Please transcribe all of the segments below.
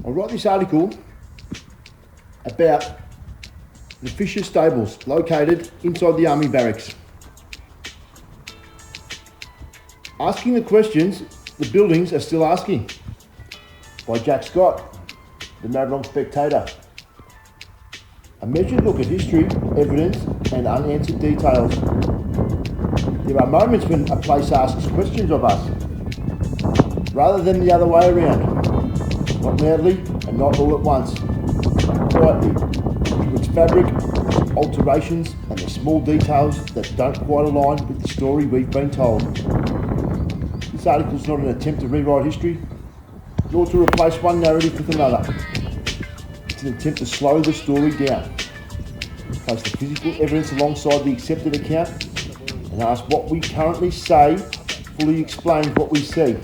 I write this article about the Fisher Stables located inside the Army Barracks. Asking the questions the buildings are still asking, by Jack Scott, the Maribyrnong Spectator. A measured look at history, evidence and unanswered details. There are moments when a place asks questions of us, rather than the other way around. Not loudly and not all at once. Quietly, through its fabric, alterations and the small details that don't quite align with the story we've been told. This article is not an attempt to rewrite history, nor to replace one narrative with another. It's an attempt to slow the story down, place the physical evidence alongside the accepted account, and ask what we currently say fully explains what we see.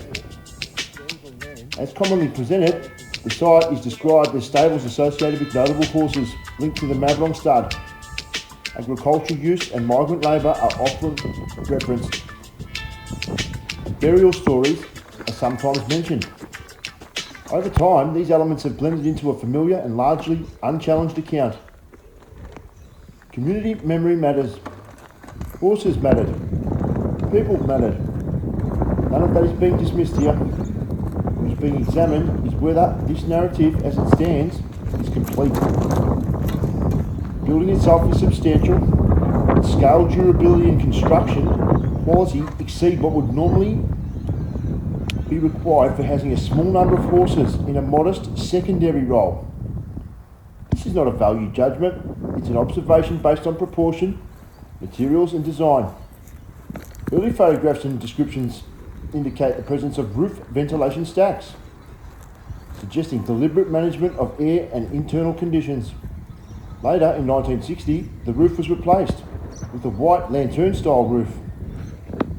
As commonly presented, the site is described as stables associated with notable horses linked to the Maribyrnong stud. Agricultural use and migrant labour are often referenced. Burial stories are sometimes mentioned. Over time, these elements have blended into a familiar and largely unchallenged account. Community memory matters. Horses mattered. People mattered. None of that is being dismissed here. What is being examined is whether this narrative as it stands is complete. The building itself is substantial. Its scale, durability and construction quality exceed what would normally be required for housing a small number of horses in a modest secondary role. This is not a value judgment, it's an observation based on proportion, materials and design. Early photographs and descriptions indicate the presence of roof ventilation stacks, suggesting deliberate management of air and internal conditions. Later, in 1960, the roof was replaced with a white lantern-style roof,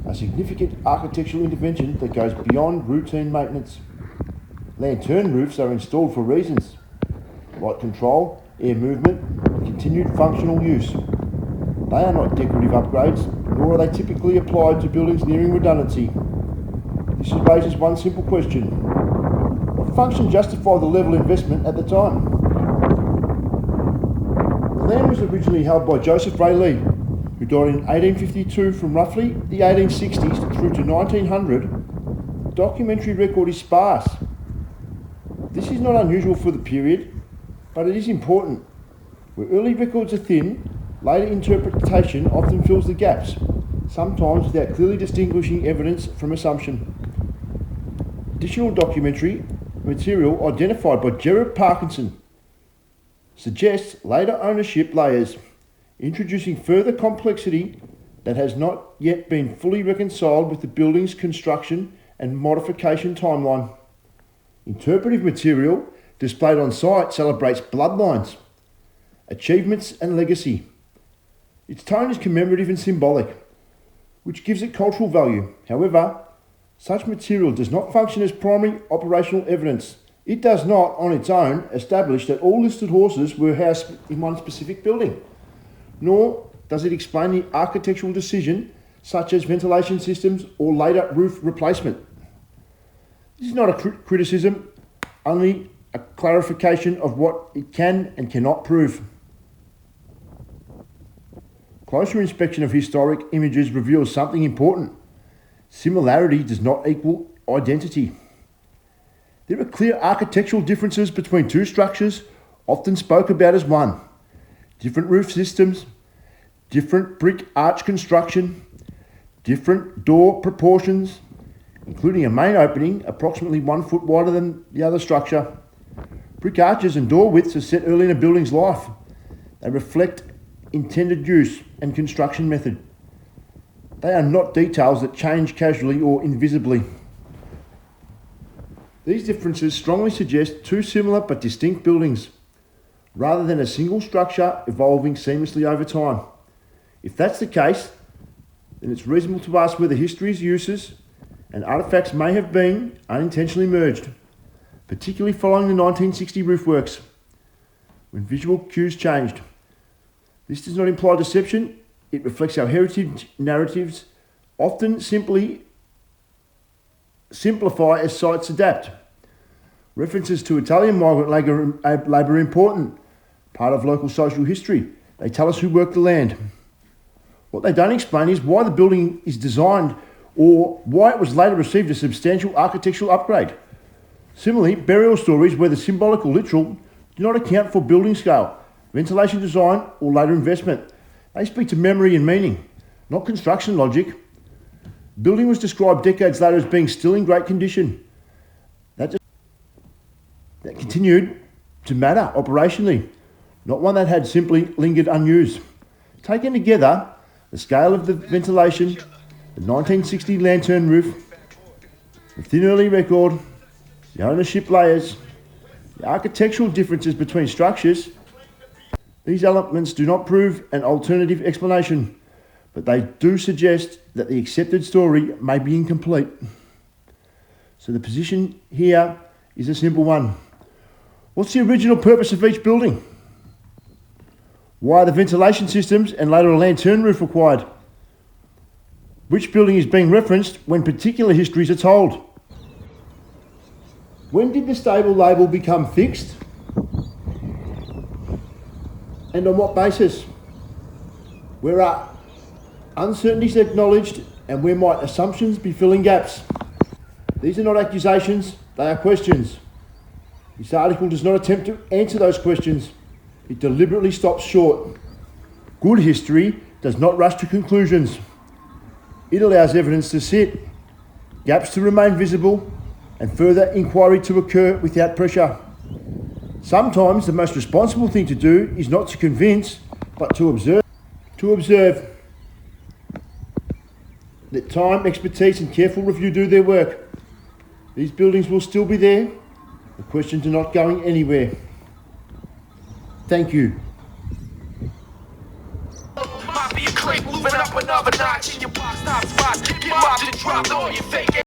a significant architectural intervention that goes beyond routine maintenance. Lantern roofs are installed for reasons: light control, air movement, and continued functional use. They are not decorative upgrades, nor are they typically applied to buildings nearing redundancy. This raises one simple question: what function justified the level of investment at the time? The land was originally held by Joseph Ray Lee, who died in 1852. From roughly the 1860s through to 1900, the documentary record is sparse. This is not unusual for the period, but it is important. Where early records are thin, later interpretation often fills the gaps, sometimes without clearly distinguishing evidence from assumption. Additional documentary material identified by Gerard Parkinson suggests later ownership layers, introducing further complexity that has not yet been fully reconciled with the building's construction and modification timeline. Interpretive material displayed on site celebrates bloodlines, achievements and legacy. Its tone is commemorative and symbolic, which gives it cultural value. However, such material does not function as primary operational evidence. It does not, on its own, establish that all listed horses were housed in one specific building, nor does it explain the architectural decision, such as ventilation systems or later roof replacement. This is not a criticism, only a clarification of what it can and cannot prove. Closer inspection of historic images reveals something important. Similarity does not equal identity. There are clear architectural differences between two structures, often spoke about as one. Different roof systems, different brick arch construction, different door proportions, including a main opening approximately 1 foot wider than the other structure. Brick arches and door widths are set early in a building's life. They reflect intended use and construction method. They are not details that change casually or invisibly. These differences strongly suggest two similar but distinct buildings, rather than a single structure evolving seamlessly over time. If that's the case, then it's reasonable to ask whether history's uses and artefacts may have been unintentionally merged, particularly following the 1960 roof works, when visual cues changed. This does not imply deception, it reflects how heritage narratives often simply simplify as sites adapt. References to Italian migrant labour are important, part of local social history. They tell us who worked the land. What they don't explain is why the building is designed or why it was later received a substantial architectural upgrade. Similarly, burial stories, whether symbolic or literal, do not account for building scale, ventilation design, or later investment. They speak to memory and meaning, not construction logic. The building was described decades later as being still in great condition. That continued to matter operationally, not one that had simply lingered unused. Taken together, the scale of the ventilation, the 1960 lantern roof, the thin early record, the ownership layers, the architectural differences between structures, these elements do not prove an alternative explanation, but they do suggest that the accepted story may be incomplete. So the position here is a simple one. What's the original purpose of each building? Why are the ventilation systems and later a lantern roof required? Which building is being referenced when particular histories are told? When did the stable label become fixed? And on what basis? Where are uncertainties acknowledged and where might assumptions be filling gaps? These are not accusations, they are questions. This article does not attempt to answer those questions. It deliberately stops short. Good history does not rush to conclusions. It allows evidence to sit, gaps to remain visible, and further inquiry to occur without pressure. Sometimes the most responsible thing to do is not to convince, but to observe. To observe. Let time, expertise, and careful review do their work. These buildings will still be there. The questions are not going anywhere. Thank you. Might be a click moving up another notch in your box top spots. Get mobbed and dropped all your fake